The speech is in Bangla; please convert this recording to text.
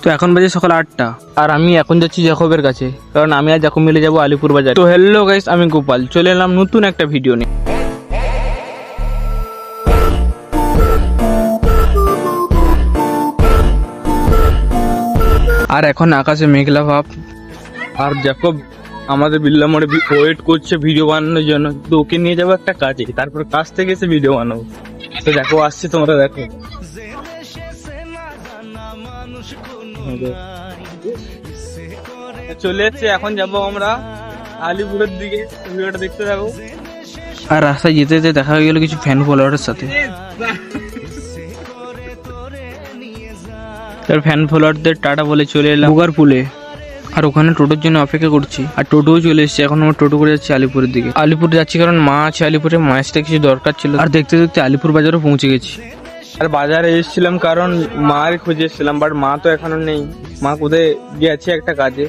তো এখন বাজে সকাল 8টা, আর আমি এখন যাচ্ছি জ্যাকবের কাছে, কারণ আমি আর জ্যাকব মিলে যাবো আলিপুর বাজার। তো হ্যালো গাইস, আমি গোপাল চলে এলাম নতুন একটা ভিডিও নিয়ে। আর এখন আকাশে মেঘলা ভাব, আর জ্যাকব আমাদের বিল্লা মোড়ে ওয়েট করছে ভিডিও বানানোর জন্য। তো ওকে নিয়ে যাবো একটা কাজে, তারপর কাজ থেকে এসে ভিডিও বানাবো। তো দেখো আসছে, তোমরা দেখো। চলে এসছে, এখন যাবো আমরা আলিপুরের দিকে, ভিডিওটা দেখতে যাবো। আর রাস্তায় যেতে যেতে দেখা হয়ে গেল কিছু ফ্যান ফলোয়ারের সাথে। তার ফ্যান ফলোয়ারদের টাটা বলে চলে এলাম বুগার পুলে, আর ওখানে টোটোর জন্য অপেক্ষা করছি। আর টোটোও চলে এসেছে, এখন আমরা টোটো করে যাচ্ছি আলিপুরের দিকে। আলিপুর যাচ্ছি কারণ মা আছে আলিপুরে, মায়ের সাথে কিছু দরকার ছিল। আর দেখতে দেখতে আলিপুর বাজারও পৌঁছে গেছি। আর বাজারে এসেছিলাম কারণ মার খুঁজে এসেছিলাম, বাট মা তো এখনো নেই। মা কোথায় গেছে একটা কাজে।